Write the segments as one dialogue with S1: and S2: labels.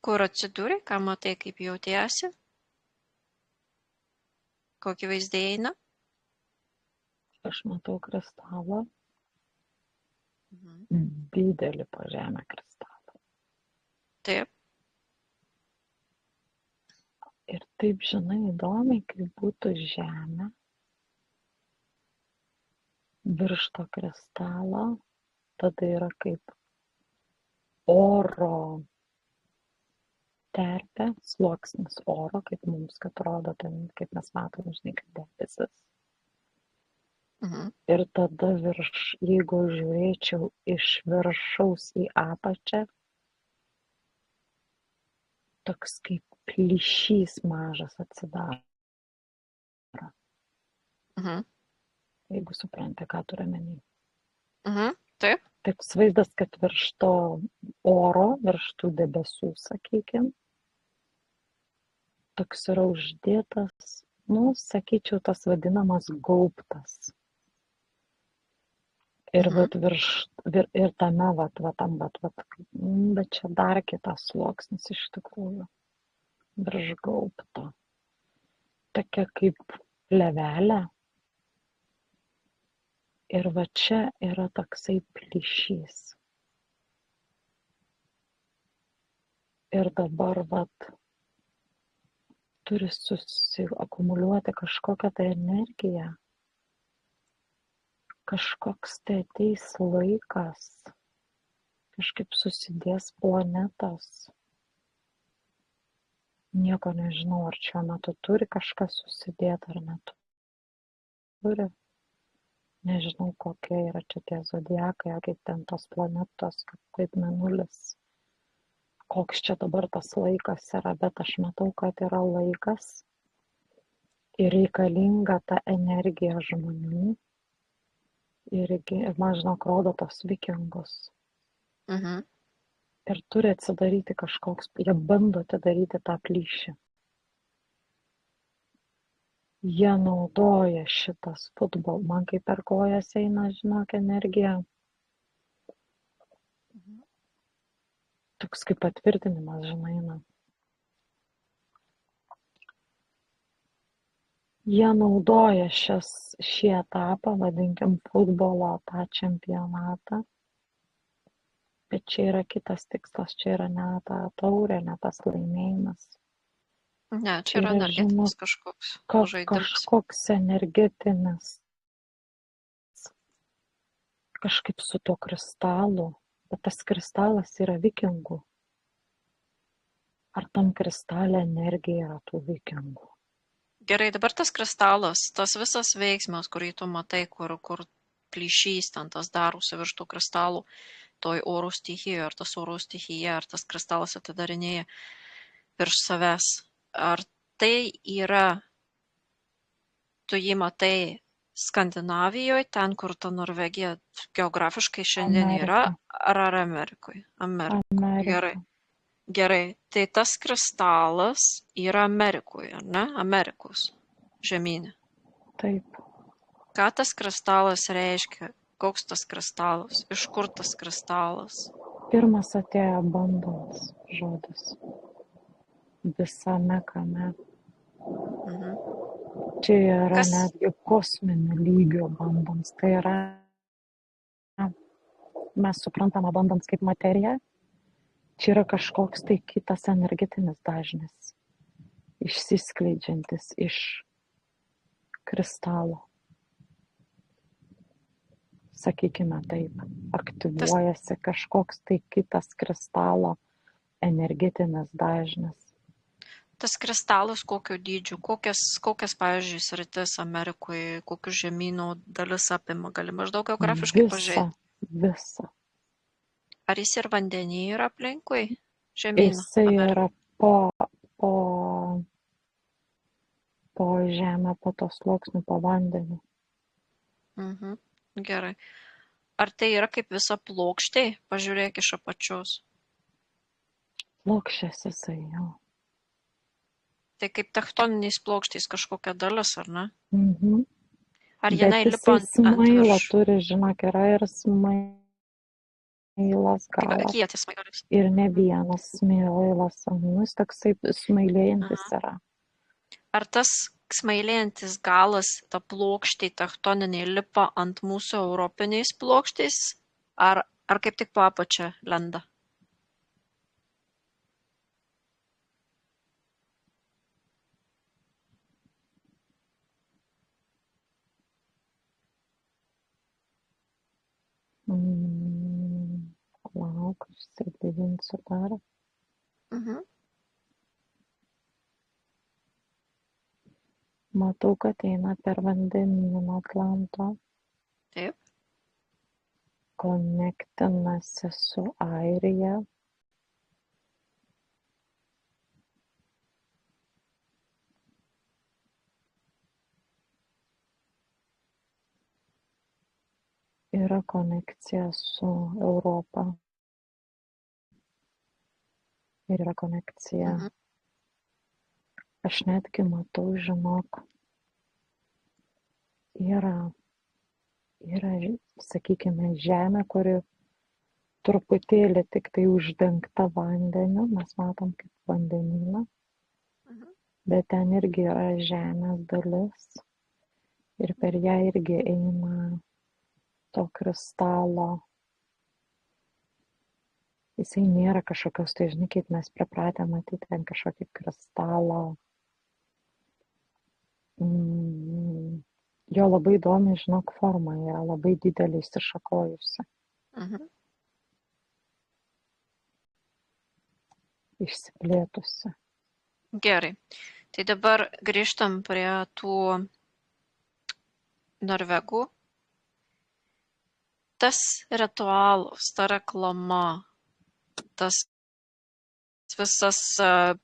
S1: Kur atsidūrė, ką matai, kaip jautiesi? Kokį vaizdai eina?
S2: Aš matau kristalą,
S1: Mhm.
S2: didelį po žemę kristalą.
S1: Taip.
S2: Ir taip, žinai, įdomiai, kaip būtų žemė virš to kristalo, tada yra kaip oro terpė, sluoksnis oro, kaip mums atrodo, kaip mes matome, žinai, kaip debesis.
S1: Mhm.
S2: Ir tada jeigu žiūrėčiau iš viršaus į apačią, toks kaip plyšys mažas atsidaro.
S1: Mhm.
S2: Jeigu supranti, ką turiu omeny.
S1: Mhm. Taip.
S2: Toks vaizdas, kad virš to oro, virš tų debesų, sakykim, toks yra uždėtas, sakyčiau, tas vadinamas gaubtas. Ir vat virš, ir tame, bet čia dar kitas sluoksnis iš tikrųjų, virš gaubto. Tokia kaip plėvelė. Ir va čia yra toksai plyšys. Ir dabar turi susiakumuliuoti kažkokią tai energiją. Kažkoks tai ateis laikas. Kažkaip susidės planetos. Nieko nežinau, ar šiuo metu turi kažkas susidėti ar neturi. Nežinau, kokie yra čia tie zodiakai, kaip ten tos planetos, kaip mėnulis. Koks čia dabar tas laikas yra, bet aš matau, kad yra laikas ir reikalinga ta energija žmonių. Ir man žinok, rodo tos vikingus.
S1: Mhm.
S2: Ir turi atsidaryti kažkoks, jie bando atidaryti tą plyšį. Jie naudoja šitas futbol, man kaip per kojas eina, žinok, energija. Toks kaip patvirtinimas, žinai, Jie naudoja šį etapą, vadinkim, futbolo tą čempionatą, bet čia yra kitas tikslas, čia yra ne ta taurė, ne tas laimėjimas.
S1: Ne, čia yra energetinis kažkoks žaidimas.
S2: Kažkoks energetinis, kažkaip su tuo kristalu, bet tas kristalas yra vikingų. Ar tam kristalė energija yra tų vikingų?
S1: Gerai, dabar tas kristalas, tas visas veiksmas, kurį tu matai, kur plyšys ten tas darosi virš tų kristalų, toj oro stichijoje, ar tas oro stichija, ar tas kristalas atidarinėja virš savęs. Ar tai yra, tu jį matai Skandinavijoje, ten, kur ta Norvegija geografiškai šiandien yra, ar Amerikoje?
S2: Amerika.
S1: Gerai, tai tas kristalas yra Amerikoje, ar ne? Amerikos žemyne.
S2: Taip.
S1: Ką tas kristalas reiškia? Koks tas kristalas? Iš kur tas kristalas?
S2: Pirmas atėjo bandomas žodis. Visame kame.
S1: Mhm.
S2: Čia yra netgi kosminio lygio bandoms. Tai yra, mes suprantame bandoms kaip materiją. Čia yra kažkoks tai kitas energetinis dažnis, išsiskleidžiantis iš kristalo. Sakykime taip, aktyvuojasi kažkoks tai kitas kristalo energetinis dažnis.
S1: Tas kristalas kokio dydžio, kokias pavyzdžiui, sritis Amerikoje, kokius žemynų dalis apima, gali maždaug geografiškai pažiūrėti?
S2: Visą.
S1: Ar jis ir vandenį yra aplinkui žemyną?
S2: Jisai yra po žemę, po to sluoksnių, po vandeniu.
S1: Mhm. Gerai. Ar tai yra kaip visa plokštė? Pažiūrėk iš apačios.
S2: Plokščias jisai, jo.
S1: Tai kaip tektoniniais plokštės kažkokia dalis, ar ne?
S2: Mhm.
S1: Ar jinai lipa
S2: ant viršų? Bet jisai smailą
S1: virš?
S2: turi, žinok, yra ir smailą. smailas
S1: Kaip
S2: galas.
S1: kietis smailis.
S2: Ir ne vienas smailas, jis toksai smailėjantis
S1: Mhm.
S2: yra.
S1: Ar tas smailėjantis galas, ta plokštė tektoninė lipa ant mūsų europinės plokštės, ar kaip tik po apačia lenda?
S2: Lauk, išsidivinsiu dar.
S1: Mhm.
S2: Matau, kad eina per vandenyną Atlanto,
S1: Taip.
S2: konektinasi su Airija. Yra konekcija su Europa. Ir yra konekcija.
S1: Mhm.
S2: Aš netgi matau, žinok, yra, sakykime, žemė, kuri truputėlį tik tai uždengta vandeniu, mes matom kaip vandenyną,
S1: Mhm.
S2: bet ten irgi yra žemės dalis ir per ją irgi eina to kristalo. Jisai nėra kažkokios, tai žinai, kaip mes pripratę matyti ten kažkokį kristalą. Jo labai įdomi, žinok, forma yra labai didelė išsišakojusi,
S1: Mhm.
S2: išsiplėtusi.
S1: Gerai. Tai dabar grįžtam prie tų norvegų. Tas ritualas, ta reklama, tas visas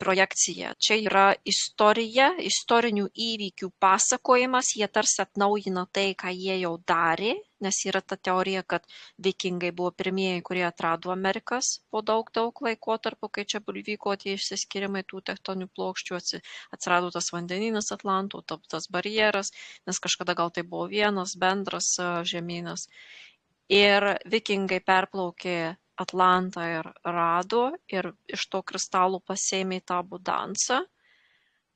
S1: projekcija. Čia yra istorija, istorinių įvykių pasakojimas, jie tarsi atnaujina tai, ką jie jau darė, nes yra ta teorija, kad vikingai buvo pirmieji, kurie atrado Amerikas po daug laikotarpio, kai čia vyko tie išsiskyrimai tų tektoninių plokščių, atsirado tas vandenynas Atlanto, tas barjeras, nes kažkada gal tai buvo vienas bendras žemynas. Ir vikingai perplaukė Atlantą ir rado ir iš to kristalų pasėmė tą budansą.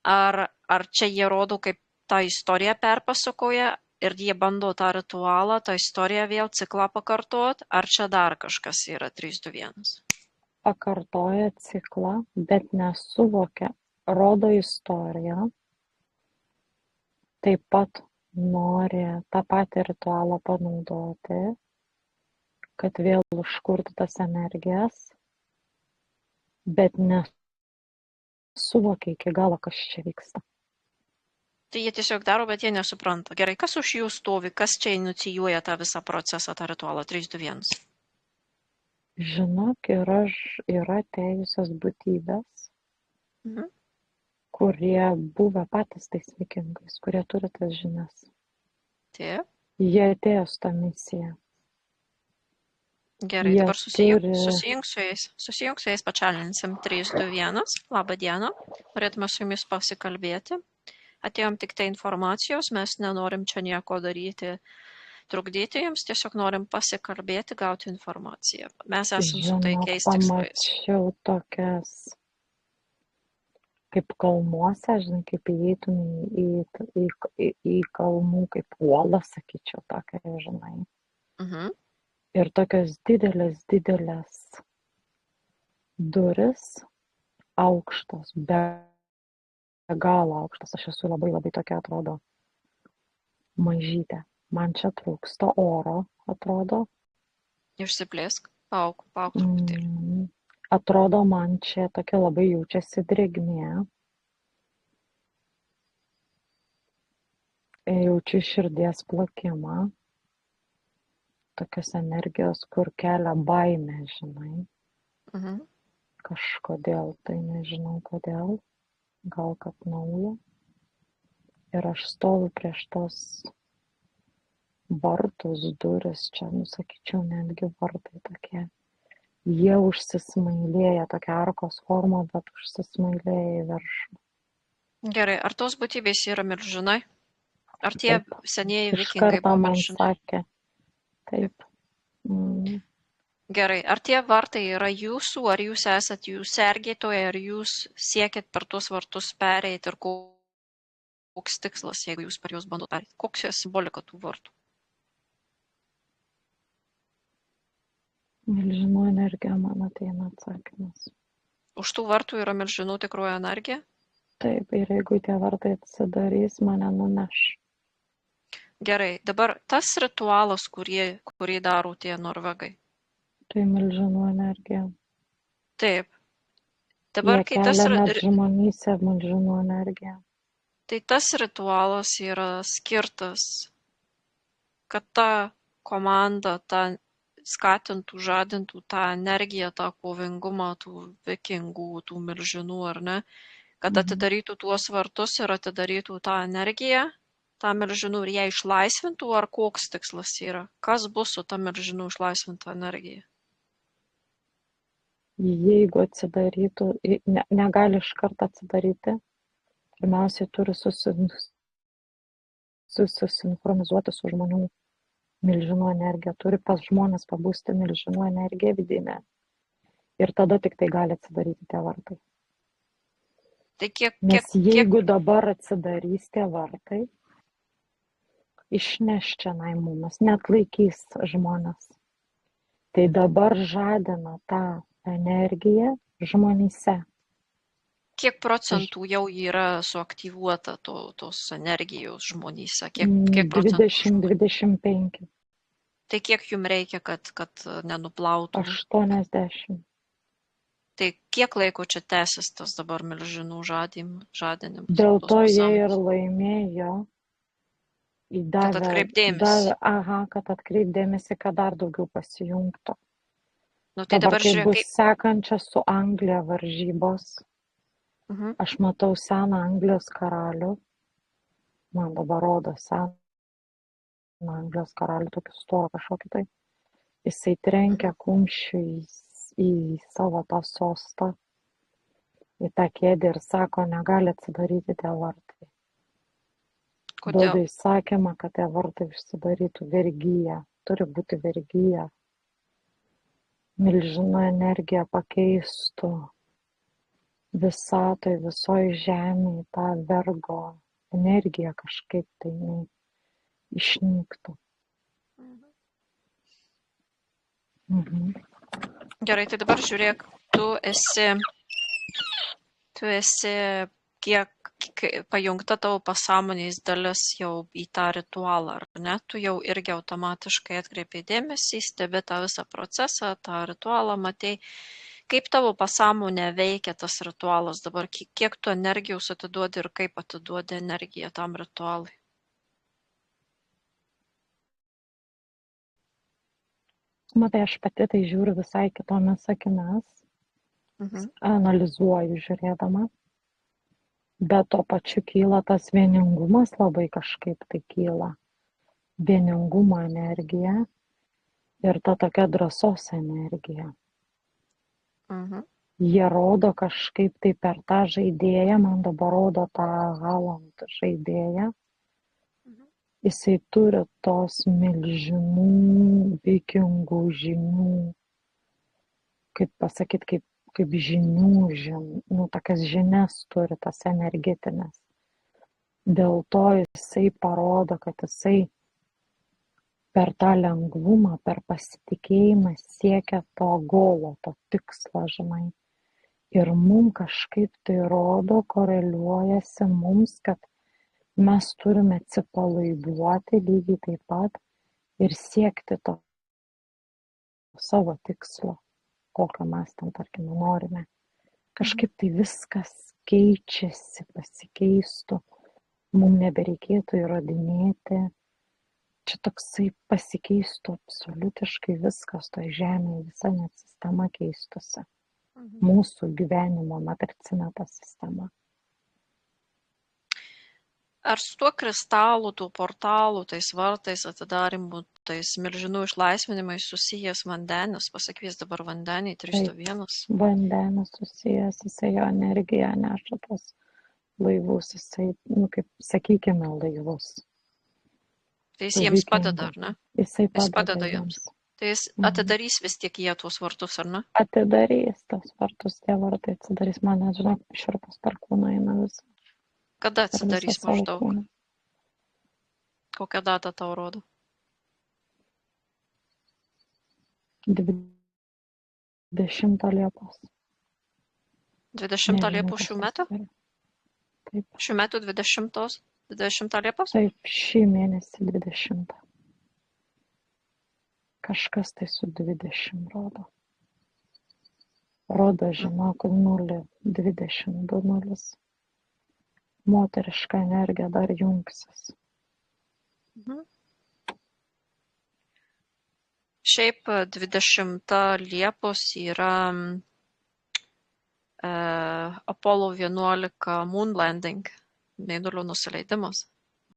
S1: Ar čia jie rodo, kaip tą istoriją perpasakoja ir jie bando tą ritualą, tą istoriją vėl ciklą pakartot, ar čia dar kažkas yra 321?
S2: Pakartoja ciklą, bet nesuvokia, rodo istoriją, taip pat nori tą patį ritualą panaudoti, kad vėl užkurti tas energijas, bet nesuvokia iki galo, kas čia vyksta.
S1: Tai jie tiesiog daro, bet jie nesupranta. Gerai, kas už jų stovi, kas čia inicijuoja tą visą procesą, tą ritualą 321?
S2: Žinok, yra atėjusios būtybės,
S1: Mhm.
S2: kurie buvę patys tais vikingais, kurie turi tas žinias.
S1: Taip.
S2: Jie atėjo su tą misiją.
S1: Gerai,
S2: Jie
S1: dabar
S2: turi...
S1: susijung su jais pačalinsim 321. Labą dieną, norėtume su jumis pasikalbėti. Atėjom tik tai informacijos, mes nenorim čia nieko daryti, trukdyti jums, tiesiog norim pasikalbėti, gauti informaciją. Mes esam su
S2: Žinok,
S1: taikiais tikslais.
S2: pamačiau tokias, kaip kalnuose, žinai, kaip įeitum į kalnų, kaip uolą, sakyčiau, tokia, žinai.
S1: Mhm.
S2: Ir tokios didelės duris, aukštos, be galo aukštos. Aš esu labai tokia, atrodo, mažytė. Man čia trūksta oro, atrodo.
S1: Išsiplėsk, pauk truputėlį.
S2: Atrodo, man čia tokia labai jaučiasi drėgmė. Jaučiu širdies plakimą. Tokios energijos, kur kelia baimę, žinai.
S1: Mhm.
S2: Kažkodėl, tai nežinau kodėl. Gal kad nauja. Ir aš stoviu prieš tos vartus, duris, čia, sakyčiau, netgi vartai tokie. Jie užsismailėja, tokia arkos forma, bet užsismailėja į viršų.
S1: Gerai, ar tos būtybės yra milžinai? Ar tie senieji
S2: Iš
S1: vikingai
S2: karto
S1: buvo
S2: man
S1: milžinai?
S2: sakė. Taip.
S1: Gerai, ar tie vartai yra jūsų, ar jūs esat jų sergėtojai, ar jūs siekit per tuos vartus pereiti ir koks tikslas, jeigu jūs per juos bandot pereiti? Koks yra simbolika tų vartų?
S2: Milžinų energija man ateina atsakymas.
S1: Už tų vartų yra milžinų tikroji energija?
S2: Taip, ir jeigu tie vartai atsidarys, mane nuneš.
S1: Gerai, dabar tas ritualas, kurį daro tie norvegai.
S2: Tai milžinų energija.
S1: Taip. Dabar,
S2: Jie kelia net žmonėse milžinų energiją.
S1: tai tas ritualas yra skirtas, kad ta komanda skatintų, žadintų tą energiją, tą kovingumą tų vikingų, tų milžinų, ar ne, kad atidarytų tuos vartus ir atidarytų tą energiją, tą milžinų ir ją išlaisvintų, ar koks tikslas yra? Kas bus su ta milžinų išlaisvinta energija?
S2: Jeigu atsidarytų, negali iš karto atsidaryti, pirmiausiai turi susinchronizuoti su žmonių milžinų energija, turi pas žmonės pabūsti milžinų energiją vidinę ir tada tik tai gali atsidaryti tie vartai.
S1: Tai
S2: Nes jeigu dabar atsidarys tie vartai, išneš čia naimumas, net laikys žmonės. Tai dabar žadina tą energiją žmonėse.
S1: Kiek procentų jau yra suaktyvuota tos energijos žmonėse? Kiek procentų?
S2: 20-25.
S1: Tai kiek jums reikia, kad nenuplautų?
S2: 80.
S1: Tai kiek laiko čia tęsis tas dabar milžinų žadinimas?
S2: Dėl to jie ir laimėjo.
S1: Kad atkreipdėmėsi.
S2: Kad atkreipdėmėsi, kad dar daugiau pasijungtų.
S1: Nu, tai
S2: dabar kai bus sekančia su Anglija varžybos, aš matau seną Anglijos karalių, man dabar rodo seną Anglijos karalių, tokį storą kažkokį tai, jisai trenkia kumščiu į savo tą sostą, į tą kėdę ir sako, negali atsidaryti tie vartai. Duoda įsakymą, kad tie vartai užsidarytų, vergyja, turi būti vergyja. Milžino energija pakeistų visatoj, visoj žemėje tą vergo energiją kažkaip tai išnyktų.
S1: Gerai, tai dabar žiūrėk, tu esi kiek pajungta tavo pasąmonės dalis jau į tą ritualą, ar ne? Tu jau irgi automatiškai atkreipi dėmesį, stebi tą visą procesą, tą ritualą, matei, kaip tavo pasąmonė veikia tas ritualas dabar, kiek tu energijos atiduodi ir kaip atiduodi energiją tam ritualui.
S2: Matai, aš pati tai žiūriu visai kitomis akimis, analizuoju žiūrėdama. Bet to pačiu kyla tas vieningumas, labai kažkaip tai kyla. Vieningumo energija ir ta tokia drąsos energija. Jie rodo kažkaip tai per tą žaidėją, man dabar rodo tą Haaland žaidėją. Jisai turi tos milžinų, vikingų žinių, kaip pasakyti, kaip žinių, tokias žinias turi, tas energetinės. Dėl to jisai parodo, kad jisai per tą lengvumą, per pasitikėjimą siekia to golo, to tikslo, žinai. Ir mums kažkaip tai rodo, koreliuojasi mums, kad mes turime atsipalaiduoti lygiai taip pat ir siekti to savo tikslo, kokio mes ten, tarkim, norime. Kažkaip tai viskas keičiasi, pasikeistų, mums nebereikėtų įrodinėti. Čia toksai pasikeistų absoliutiškai viskas, to žemėje visa net sistema keistusi. Mūsų gyvenimo matricinė ta sistema.
S1: Ar su tuo kristalu, tų portalų, tais vartais atidarimu, tais milžinų išlaisvinimais susijęs vandenis? Pasakys dabar vandenį 301.
S2: Vandenis susijęs, jisai jo energiją neša tos laivus, jisai, kaip sakykime, laivus.
S1: Tai jis jiems padeda, ar ne?
S2: Jisai
S1: padeda jiems. Tai jis atidarys vis tiek jie tuos vartus, ar ne?
S2: Atidarys tos vartus, tie vartai atsidarys. Man net, žinok, šiurpas per kūną eina visą.
S1: Kada
S2: Per visą
S1: atsidarys
S2: savo
S1: maždaug?
S2: kūną.
S1: Kokią datą tau rodo?
S2: 20 Liepos.
S1: 20
S2: Nežinau,
S1: Liepos
S2: kas
S1: šių
S2: tas
S1: metų?
S2: yra. Taip,
S1: Šių metų 20 Liepos?
S2: taip, šį mėnesį 20. Kažkas tai su 20 rodo. Rodo, žinok, 0, 22 0. Moteriška energija dar jungsis.
S1: Mhm. Šiaip 20 Liepos yra Apollo 11 moon landing, mėnulio nusileidimas.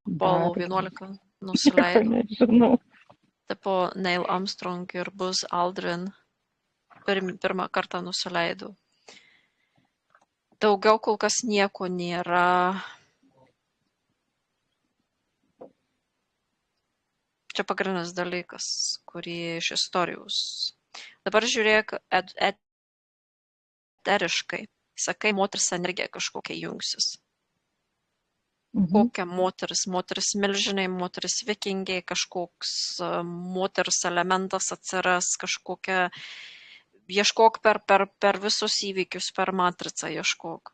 S1: Apollo 11
S2: Nieko
S1: nusileido.
S2: nežinau.
S1: Tipo Neil Armstrong ir Buzz Aldrin pirmą kartą nusileido. Daugiau kol kas nieko nėra. Čia pagrindinis dalykas, kurį iš istorijos. Dabar žiūrėk eteriškai. Sakai, moters energija kažkokia jungsis. Kokia moteris? Moteris milžinai, moteris vikingiai, kažkoks moters elementas atsiras, kažkokia. Ieškok per visus įvykius, per matricą ieškok.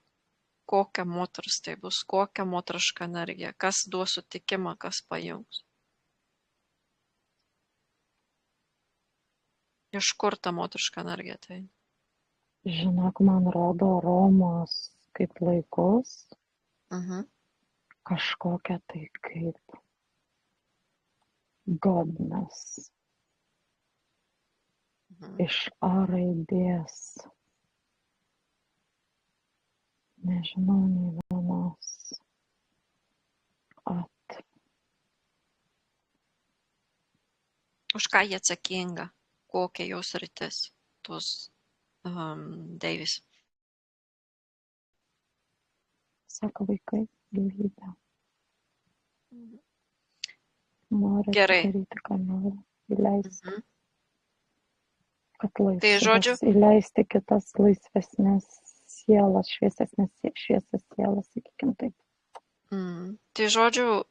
S1: Kokia moteris tai bus, kokia moteriška energija, kas duos sutikimą, kas pajungs. Iš kur ta moteriška energija tai?
S2: Žinok, man rodo Romos kaip laikus, kažkokia tai kaip godness. Iš A raidės. Nežinau, nei vienos.
S1: Už ką jie atsakinga? Kokia jos rytis? Tos deivės.
S2: Sako vaikai, gyvybė. Nori
S1: Gerai.
S2: daryti, ką nori. Įleisti. Kad
S1: Tai žodžiu,
S2: įleisti kitas laisvesnės sielas, šviesias sielas, sakykim taip.
S1: Tai žodžiu,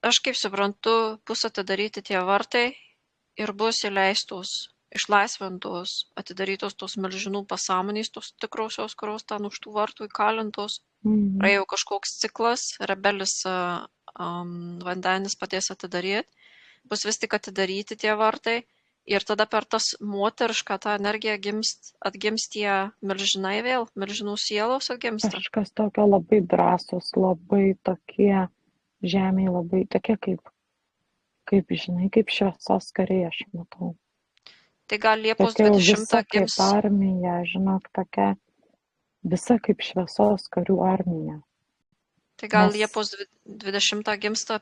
S1: aš kaip suprantu, bus atidaryti tie vartai ir bus įleistos, išlaisvintos, atidarytos tos milžinų pasąmonės, tos tikrosios, kurios ten už tų vartų įkalintos. Praėjo kažkoks ciklas, rebelis vandenis padės atidaryti, bus vis tik atidaryti tie vartai ir tada per tas moterišką tą energiją atgims tie milžinai vėl, milžinų sielos atgimsta.
S2: Kažkas tokio labai drąsus, labai tokie žemėje, labai tokie kaip žinai, kaip šviesos kariai aš matau.
S1: Tai gal Liepos
S2: tokia
S1: 20 gims.
S2: Kaip armija, žinok, tokia visa kaip šviesos karių armija.
S1: Tai gal Liepos 20 gimsta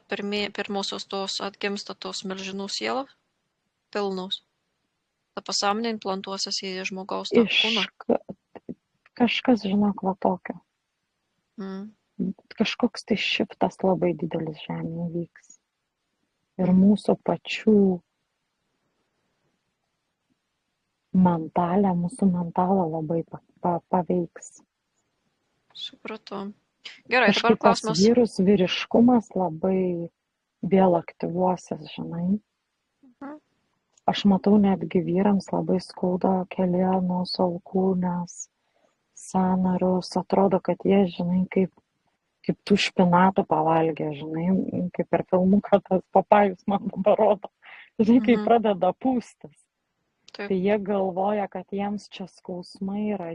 S1: pirmosios tos atgimsta tos milžinų sielos? Pilnos. Ta pasąmonė implantuosis į žmogaus kūną.
S2: Kažkas, žinok, va tokio. Kažkoks tai šiftas labai didelis žemėje vyks. Ir mūsų pačių mentalą labai paveiks.
S1: Supratau. Gerai, dabar klausimas.
S2: Kažkaip vyrus vyriškumas labai vėl aktyvuosis, žinai. Aš matau, netgi vyrams labai skauda kelienos, alkūnės, sąnarius. Atrodo, kad jie, žinai, kaip tų špinatų pavalgė, žinai, kaip per filmuką tas Papajus man dabar rodo. Žinai, kai pradeda pūstis.
S1: Taip.
S2: Tai jie galvoja, kad jiems čia skausmai yra.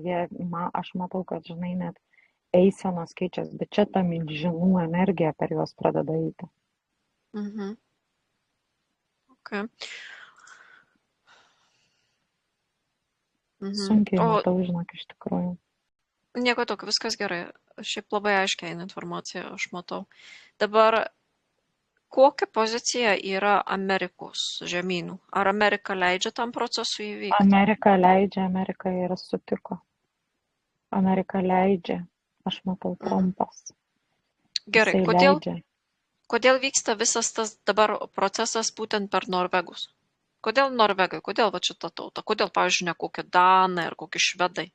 S2: Aš matau, kad, žinai, net eisenos keičiasi, bet čia ta milžinų energija per juos pradeda eiti.
S1: Okay.
S2: Sunkiai matau, žinok, iš tikrųjų.
S1: Nieko tokio, viskas gerai. Šiaip labai aiškiai informacija aš matau. Dabar, kokia pozicija yra Amerikos žemynų? Ar Amerika leidžia tam procesui įvykti?
S2: Amerika leidžia, Amerika ir sutiko. Amerika leidžia, aš matau Trumpas.
S1: Gerai, Kodėl vyksta visas tas dabar procesas būtent per norvegus? Kodėl norvegai? Kodėl va šita tauta? Kodėl, pavyzdžiui, ne kokie danai ar kokie švedai?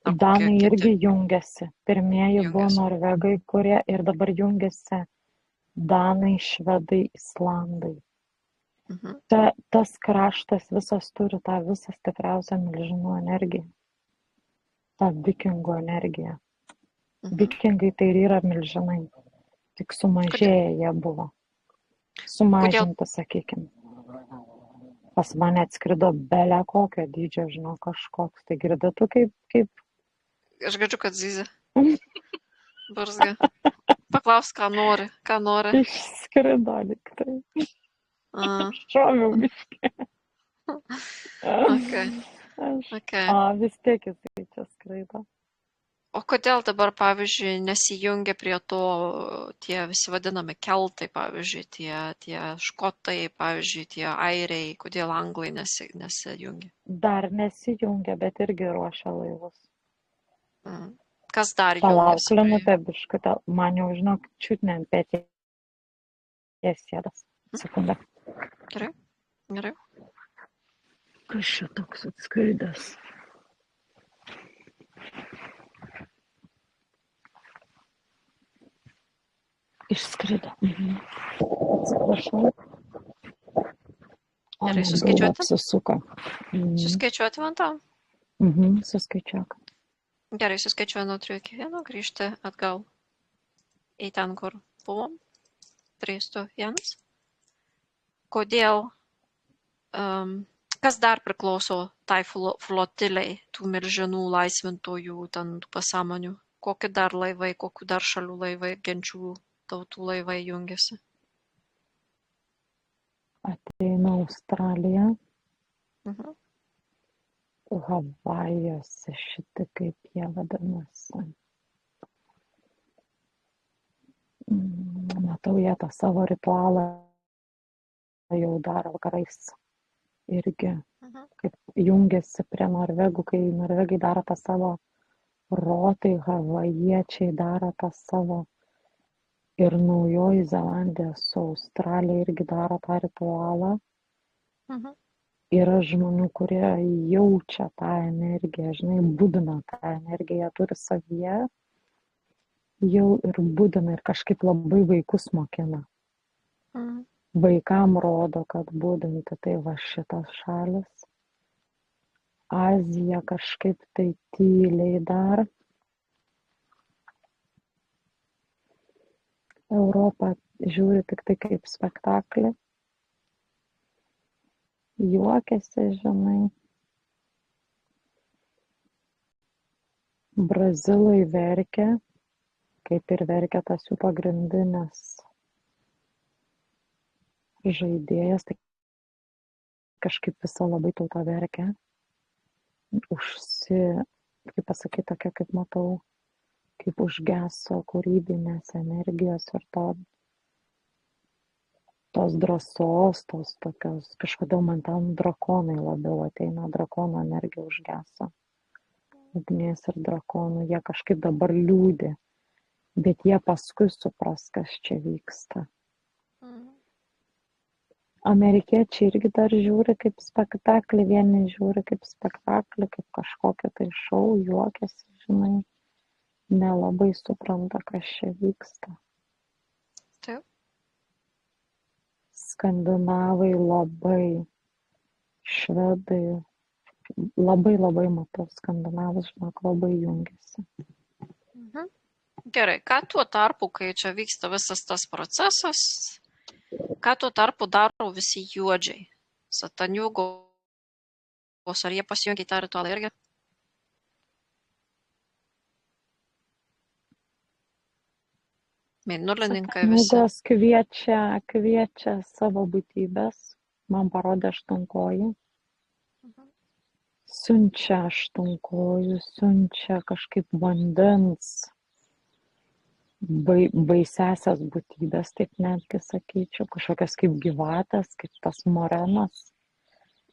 S1: Ar kokie
S2: Danai
S1: kiti
S2: irgi jungiasi. Pirmieji buvo
S1: jungiasi?
S2: norvegai, kurie ir dabar jungiasi danai, švedai, islandai.
S1: Mhm.
S2: Tas kraštas visas turi tą visą stipriausią milžinų energiją. tą vikingų energiją.
S1: Mhm.
S2: Vikingai tai ir yra milžinai, tik
S1: Kodėl,
S2: sumažėję jie buvo. Sumažinti, sakykime. Pas mane atskrido bele kokio dydžio, žinau, kažkoks. Tai girdėtų kaip...
S1: aš girdžiu, kad zyzia. Barzga. Paklaus, ką nori.
S2: Išskrido liktai.
S1: A,
S2: Šoviau biškį.
S1: okay.
S2: Vis tiek jisai čia skraido.
S1: O kodėl dabar, pavyzdžiui, nesijungia prie to tie visi vadinami keltai, pavyzdžiui, tie škotai, pavyzdžiui, tie airiai, kodėl anglai nesijungia?
S2: Dar nesijungia, bet irgi ruošia laivus.
S1: Mm. Kas dar
S2: Palauk,
S1: jungiasi?
S2: Linutė biškutė, man jau žinok, čiutne ant peties sėdas. Sekundę.
S1: Gerai.
S2: Kas čia toks atskridęs? Išskrido. Atsiprašau.
S1: Gerai,
S2: Galva
S1: suskaičiuoti?
S2: apsisuko.
S1: Suskaičiuoti man tą?
S2: Suskaičiuok.
S1: Gerai, suskaičiuoju nuo 3 iki 1, grįžti atgal į ten, kur buvom. 3, 2, 1. Kodėl, kas dar priklauso tai flotiliai, tų milžinų laisvintojų, ten tų pasąmonių? Kokie dar laivai, kokių dar šalių laivai, genčių tautų laivai jungiasi?
S2: Ateina Australija.
S1: Mhm.
S2: Havajuose šitą kaip jie vadinasi. Matau, jie tą savo ritualą jau daro vakarais. Irgi kaip jungiasi prie norvegų, kai norvegai daro tą savo rotai, havajiečiai daro tą savo. Ir Naujoji Zelandija su Australija irgi daro tą ritualą. Yra žmonių, kurie jaučia tą energiją, žinai, budina tą energiją, turi savyje jau ir budina ir kažkaip labai vaikus mokina. Vaikam rodo, kad budinti, tai va šitas šalis. Azija kažkaip tai tyliai dar. Europą žiūri tik tai kaip spektaklį. Juokiasi, žinai. Brazilai verkia, kaip ir verkia tas jų pagrindinės žaidėjas, tai kažkaip visa labai tauta verkia. Kaip pasakyti, tokia, kaip matau, kaip užgeso kūrybinės energijos ir tos drąsos, tos tokios, kažkodėl man ten drakonai labiau ateina, drakono energija užgeso. Ugnies ir drakonų, jie kažkaip dabar liūdi, bet jie paskui supras, kas čia vyksta. Amerikiečiai irgi dar žiūri kaip spektaklį, vieni žiūri kaip spektaklį, kaip kažkokią tai šou, juokiasi, žinai, nelabai supranta, kas čia vyksta.
S1: Taip.
S2: Skandinavai labai, švedai, labai matau, skandinavus, žinok, labai jungiasi.
S1: Gerai, ką tuo tarpu, kai čia vyksta visas tas procesas, ką tuo tarpu daro visi juodžiai? Sataniugos, ar jie pasijungia į tą ritualą irgi? Mėnulininkai visi.
S2: Sataniugos kviečia savo būtybės, man parodė aštuonkojį. Siunčia aštuonkojų, siunčia kažkaip vandens, baisiasias būtybės, taip netgi sakyčiau, kažkokias kaip gyvatės, kaip tas morenas.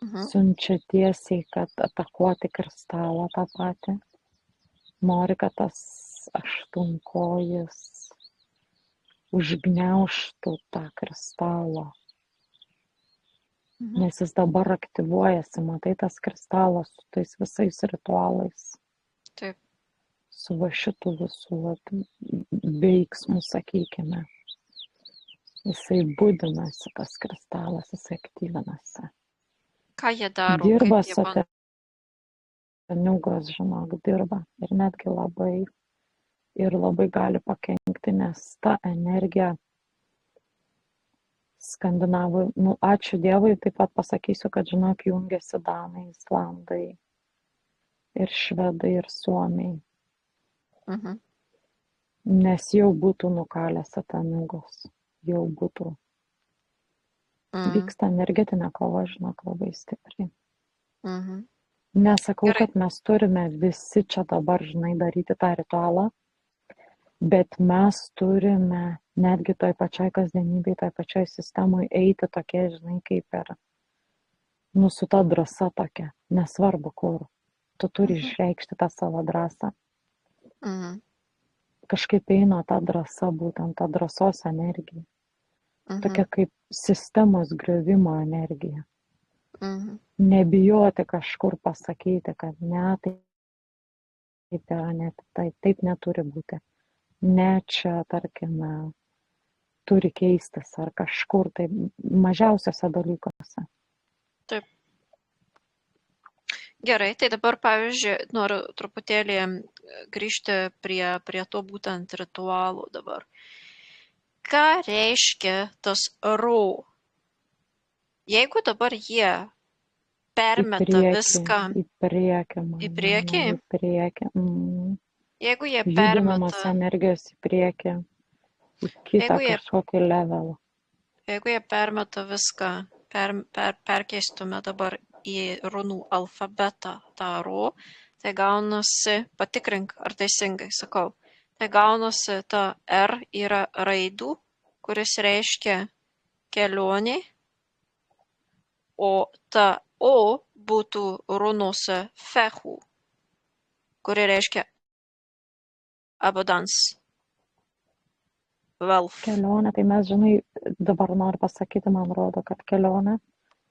S2: Siunčia tiesiai, kad atakuoti kristalą tą patį. Nori, kad tas aštuonkojis užgniaužtų tą kristalą.
S1: Mhm.
S2: Nes jis dabar aktyvuojasi, matai, tas kristalas su tais visais ritualais,
S1: Taip.
S2: su va šitų visų veiksmų, sakykime. Jisai budinasi, tas kristalas, jisai aktyvinasi.
S1: Ką jie daro?
S2: Dirba
S1: Kaip jie bando?
S2: sataniugos, žinok, dirba. Ir netgi labai gali pakenkti, nes ta energija skandinavų, ačiū Dievui, taip pat pasakysiu, kad, žinok, jungiasi danai, islandai ir švedai ir suomiai,
S1: Mhm.
S2: nes jau būtų nukalę sataniugos, jau būtų.
S1: Mhm.
S2: Vyksta energetinė kova, žinok, labai stipriai.
S1: Mhm.
S2: Nesakau,
S1: Gerai.
S2: kad mes turime visi čia dabar, žinai, daryti tą ritualą, bet mes turime netgi toj pačioj kasdienybėj, toj pačioj sistemoj eiti tokie, žinai, kaip ir, su ta drąsa tokia, nesvarbu kur. Tu turi išreikšti tą savo drąsą.
S1: Mhm.
S2: Kažkaip eina ta drąsa, būtent ta drąsos energija. Tokia
S1: Mhm.
S2: kaip sistemos griovimo energija.
S1: Mhm.
S2: Nebijoti kažkur pasakyti, kad ne, taip yra, ne, taip neturi būti. Ne, čia, tarkime, turi keistis ar kažkur, tai mažiausiose dalykuose.
S1: Taip. Gerai, tai dabar, pavyzdžiui, noriu truputėlį grįžti prie to būtent ritualų dabar. Ką reiškia tas ro? Jeigu dabar jie permeta viską
S2: Į priekį,
S1: į priekį,
S2: į priekį.
S1: jeigu jie
S2: Judinamos
S1: permeta,
S2: energijos į priekį, į kitą
S1: jeigu jie,
S2: kažkokį levelą.
S1: jeigu jie permeta viską, perkeistume dabar į runų alfabetą tą ro, tai gaunasi, patikrink, ar teisingai sakau, tai gaunasi ta R yra raidų, kuris reiškia kelionė, o ta O būtų runose fechų, kuri reiškia abundance, wealth.
S2: Kelionė, tai mes, žinai, dabar noriu pasakyti, man rodo, kad kelionė,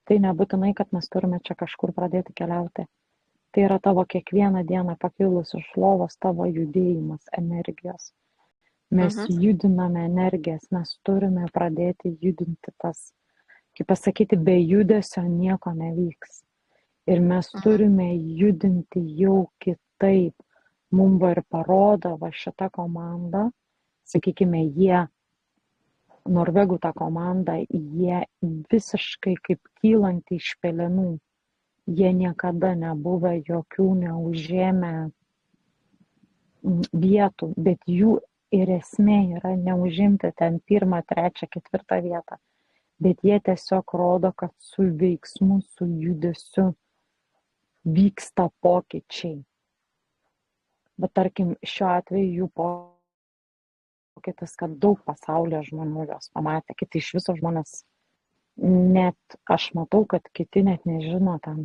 S2: tai nebūtinai, kad mes turime čia kažkur pradėti keliauti. Tai yra tavo kiekvieną dieną pakilus iš lovos tavo judėjimas energijos. Mes judiname energijas, mes turime pradėti judinti tas, kaip pasakyti, be judesio nieko nevyks. Ir mes turime judinti jau kitaip. Mums ir parodo va šitą komandą, sakykime, jie, norvegų ta komanda, jie visiškai kaip kylanti iš pelenų. Jie niekada nebuvę jokių neužėmę vietų, bet jų ir esmė yra neužimti ten 1, 3, 4 vietą. Bet jie tiesiog rodo, kad su veiksmu, su judesiu vyksta pokyčiai. Bet tarkim, šiuo atveju jų pokytis, kad daug pasaulyje žmonių jos pamatė, kiti iš viso žmonės, net aš matau, kad kiti net nežino ten,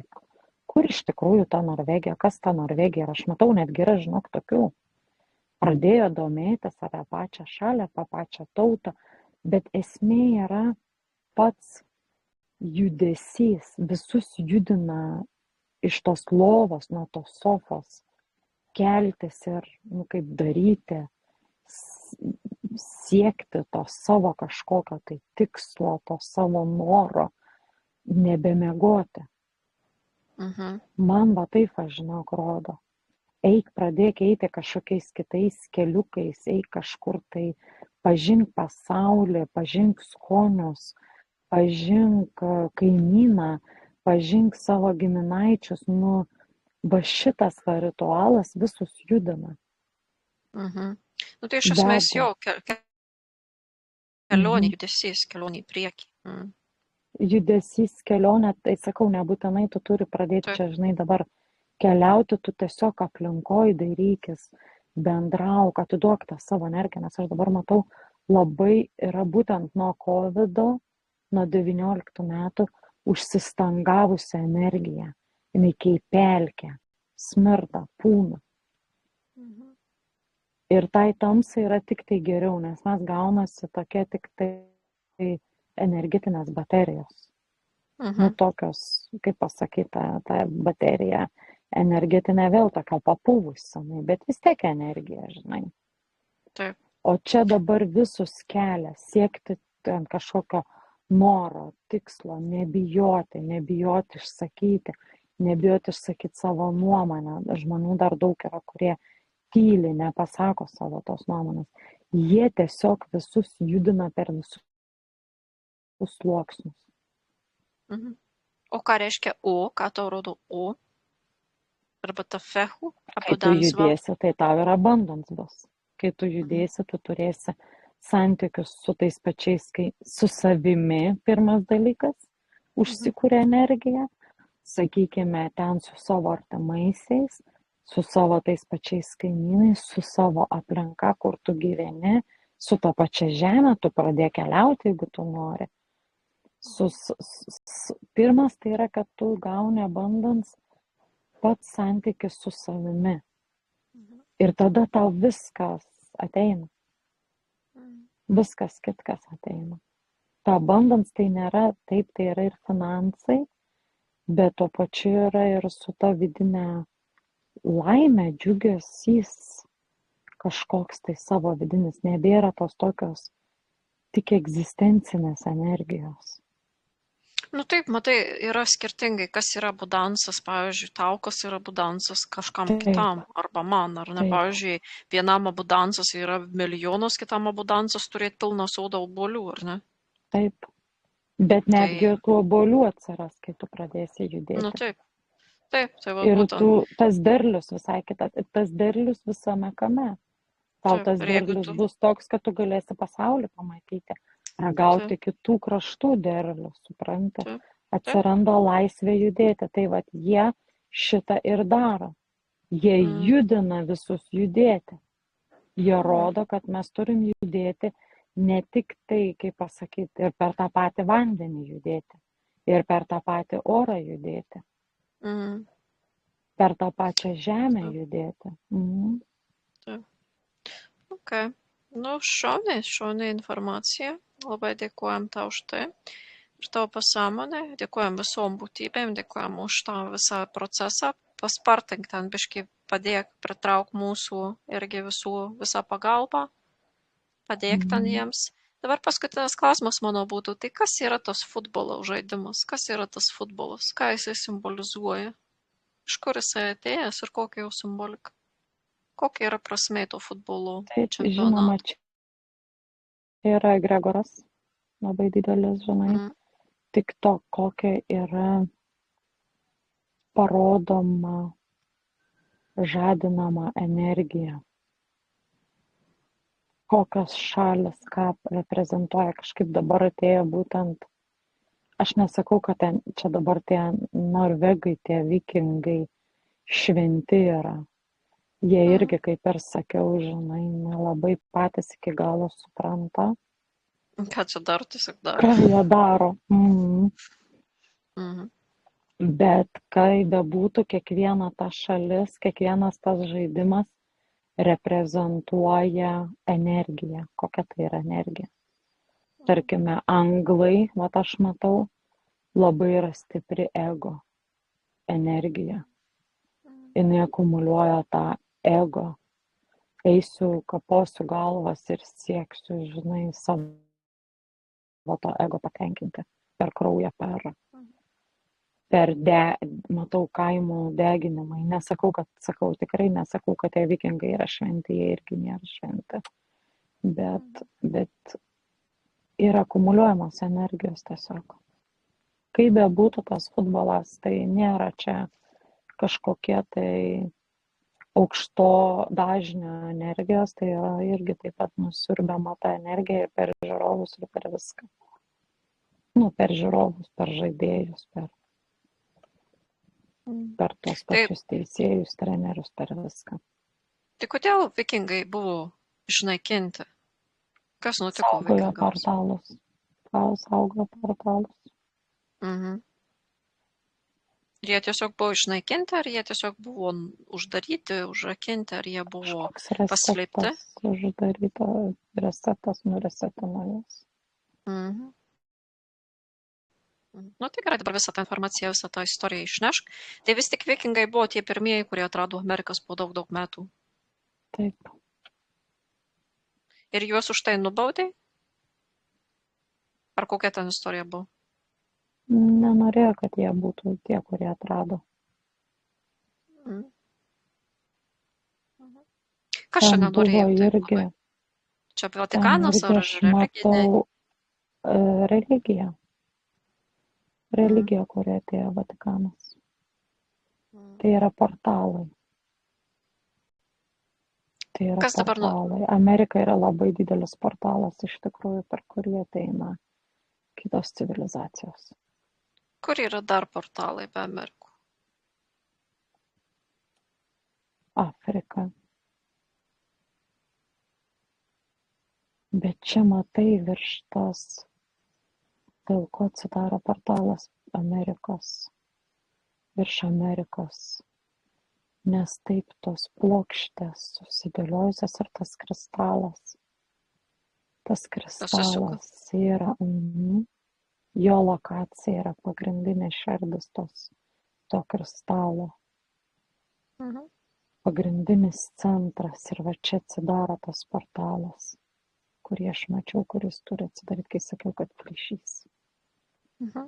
S2: kur iš tikrųjų ta Norvegija, kas ta Norvegija. Ir aš matau, netgi yra, žinok, tokių. Pradėjo domėtis apie pačią šalį, apie pačią tautą, bet esmė yra pats judesys, visus judina iš tos lovos, nuo tos sofos, keltis ir, kaip daryti, siekti to savo kažkokio tai tikslo, to savo noro, nebemiegoti. Man va taip, aš žinok, rodo. Eik, pradėk eiti kažkokiais kitais keliukais, eik kažkur tai, pažink pasaulį, pažink skonius, pažink kaimyną, pažink savo giminaičius. Va šitas ritualas visus judina.
S1: Tai iš esmės jo kelionė, judesys, kelionė į priekį.
S2: Judesys, kelionė, tai sakau, nebūtinai tu turi pradėti čia, žinai, dabar keliauti, tu tiesiog aplinkoj dairykis, bendrauk, atiduok tą savo energiją, nes aš dabar matau, labai yra būtent nuo COVID-o, nuo 19 metų užsistangavusi energija, jinai kaip pelkė, smirda, pūna. Ir tai tamsai yra tik tai geriau, nes mes gaunasi tokie tik tai energetinės baterijos. Nu, tokios, kaip pasakyti, ta baterija energetinė vėl tokia papūvusi, bet vis tiek energija, žinai.
S1: Taip.
S2: O čia dabar visus kelia siekti ten kažkokio noro, tikslo, nebijoti išsakyti savo nuomonę. Žmonių dar daug yra, kurie tyli, nepasako savo tos nuomonės. Jie tiesiog visus judina per visus sluoksnius.
S1: O ką reiškia O? Ką tau rodo O? Arba ta fehu?
S2: Kai tu judėsi, tai tau yra abundance bus. Kai tu judėsi, tu turėsi santykius su tais pačiais, su savimi, pirmas dalykas, užsikūrė energiją, sakykime, ten su savo artimaisiais, su savo tais pačiais kaimynais, su savo aplinka, kur tu gyveni, su to pačia žemė, tu pradėk keliauti, jeigu tu nori. Pirmas tai yra, kad tu gauni abundance pats santykis su savimi. Ir tada tau viskas ateina. Viskas kitkas ateina. Ta abundance tai nėra, taip, tai yra ir finansai, bet tuo pačiu yra ir su ta vidinė laimė, džiugesys, kažkoks tai savo vidinis, nebėra tos tokios tik egzistencinės energijos.
S1: Nu taip, matai, yra skirtingai, kas yra abundansas, pavyzdžiui, tau, kas yra abundansas kažkam kitam, arba man, ar ne, pavyzdžiui, vienam abundansas yra milijonas, kitam abundansas turėti pilną sodą obuolių, ar ne?
S2: Taip, bet netgi tų obuolių atsiras, kai tu pradėsi judėti.
S1: Nu taip, tai va
S2: ir
S1: būtent.
S2: Tas derlius visai kitas, tas derlius visame kame. Tau tas derlius bus toks, kad tu galėsi pasaulį pamatyti, ragauti kitų kraštų derlių, supranti. Atsiranda laisvė judėti. Tai vat jie šitą ir daro. Jie judina visus judėti. Jie rodo, kad mes turim judėti ne tik tai, kaip pasakyti, ir per tą patį vandenį judėti, ir per tą patį orą judėti, per tą pačią žemę judėti.
S1: Ok. Nu, šauni informacija. Labai dėkojam tau už tai. Ir tavo pasąmonę. Dėkojam visom būtybėm, dėkojam už tą visą procesą. Paspartink ten biškai, padėk pritrauk mūsų irgi visą pagalbą. Padėk ten jiems. Dabar paskutinis klausimas mano būtų, tai kas yra tas futbolo žaidimas? Kas yra tas futbolas? Ką jisai simbolizuoja? Iš kur jisai atėjęs ir kokia jau simbolika? Kokia yra prasmė to futbolo čempionato?
S2: Žinoma, čia yra egregoras, labai didelis, žinai. Tik to, kokia yra parodoma, žadinama energija. Kokios šalis, ką reprezentuoja, kažkaip dabar atėjo būtent, aš nesakau, kad čia dabar tie norvegai, tie vikingai šventi yra. Jie irgi, kaip ir sakiau, žinai, nelabai patys iki galo supranta.
S1: Ką čia daro, tiesiog daro.
S2: Ką jie daro. Bet kai bebūtų, kiekviena ta šalis, kiekvienas tas žaidimas reprezentuoja energiją. Kokia tai yra energija? Tarkime, anglai, vat aš matau, labai yra stipri ego energija. Jinai akumuliuoja tą ego. Eisiu, kaposiu galvas ir sieksiu, žinai, savo to ego patenkinti per kraują, matau, kaimų deginimai. Tikrai nesakau, kad tie vikingai yra šventi, jie irgi nėra šventi. Bet yra akumuliuojamos energijos tiesiog. Kaip bebūtų tas futbolas, tai nėra čia kažkokie tai aukšto dažnio energijos, tai yra irgi taip pat nusiurbiama ta energija ir per žiūrovus ir per viską. Per žiūrovus, per žaidėjus, per tuos pačius teisėjus, trenerius, per viską.
S1: Tai kodėl vikingai buvo išnaikinti? Kas nutiko vikingams?
S2: Saugojo portalus.
S1: Ir jie tiesiog buvo išnaikinti, ar jie tiesiog buvo uždaryti, užrakinti, ar jie buvo
S2: Kažkoks
S1: paslėpti?
S2: resetas uždaryta, resetas nuresetino jas.
S1: Mhm. Nu tai gerai, dabar visą tą informaciją, visą tą istoriją išnešk. Tai vis tik vikingai buvo tie pirmieji, kurie atrado Amerikas po daug metų.
S2: Taip.
S1: Ir juos už tai nubaudė? Ar kokia ten istorija buvo?
S2: Nenorėjo, kad jie būtų tie, kurie atrado.
S1: Mhm. Kas čia
S2: Ten buvo
S1: nenorėjo? Tai
S2: irgi,
S1: labai? Čia
S2: ten
S1: Vatikanas
S2: irgi
S1: ar
S2: aš
S1: religiniai?
S2: matau religiją.
S1: Mhm.
S2: Religija, kuria atėjo Vatikanas. Tai yra portalai. Tai yra
S1: Kas dabar
S2: portalai. Amerika yra labai didelis portalas, iš tikrųjų, per kurį ateina kitos civilizacijos.
S1: Kur yra dar portalai be Amerikų?
S2: Afrika. Bet čia matai virš tos, dėl ko atsidaro portalas Amerikos, virš Amerikos. Nes taip tos plokštės susidėliojusios ir tas kristalas. Tas kristalas yra, jo lokacija yra pagrindinė šerdis to kristalo.
S1: Mhm.
S2: Pagrindinis centras ir va čia atsidaro tas portalas, kurį aš mačiau, kuris turi atsidaryti, kai sakiau, kad plyšys.
S1: Mhm.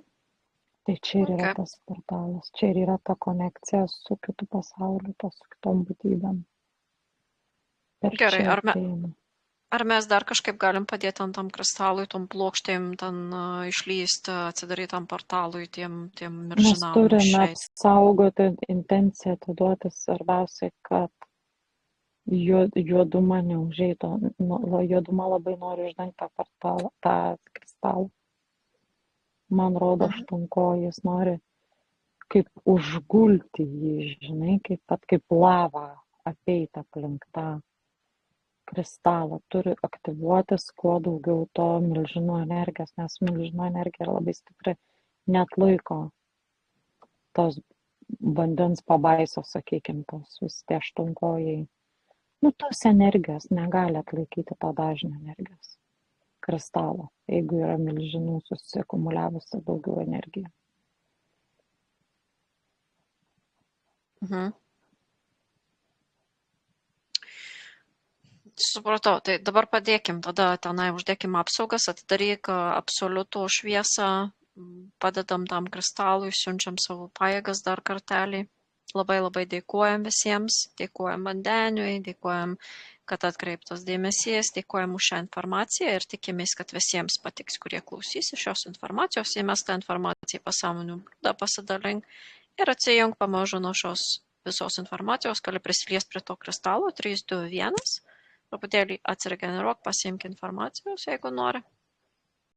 S2: Tai čia ir yra
S1: Okay.
S2: tas portalas, čia ir yra ta konekcija su kitu pasauliu, su kitom būtybėm. Per
S1: Gerai,
S2: čia ateina.
S1: ar mes dar kažkaip galim padėti ant tam kristalui, tom plokštėm, ten išlysti, atsidaryti tam portalui, tiem
S2: Mes
S1: miržinam
S2: turime
S1: išeit?
S2: apsaugoti intenciją, atiduoti svarbiausiai, kad juoduma neužeitų. Juoduma labai nori uždengti tą portalą, tą kristalą. Man rodo, aštunkojis nori kaip užgulti jį, žinai, kaip lava apeiti aplink tą kristalą. Turi aktyvuotis kuo daugiau to milžino energijos, nes milžino energija labai stipri, net laiko tos vandens pabaisos, sakykime, tos vis tie aštunkojai. Tos energijos negali atlaikyti to dažnio energijos kristalo, jeigu yra milžinų susikumuliavusi daugiau energijos.
S1: Mhm. Supratau, tai dabar padėkim, tada tenai uždėkim apsaugas, atidaryk absoliutų šviesą, padedam tam kristalui, siunčiam savo pajėgas dar kartelį. Labai dėkojam visiems, dėkojam vandeniui, dėkojam, kad atkreiptas dėmesys, dėkojam už šią informaciją ir tikimės, kad visiems patiks, kurie klausysi šios informacijos, įmes tą informaciją į pasąmonių būdą, pasidalink ir atsijung pamažu nuo šios visos informacijos, gali prisiliesti prie to kristalo 3, 2, 1, truputėlį atsiregeneruok, pasiimk informacijos, jeigu nori.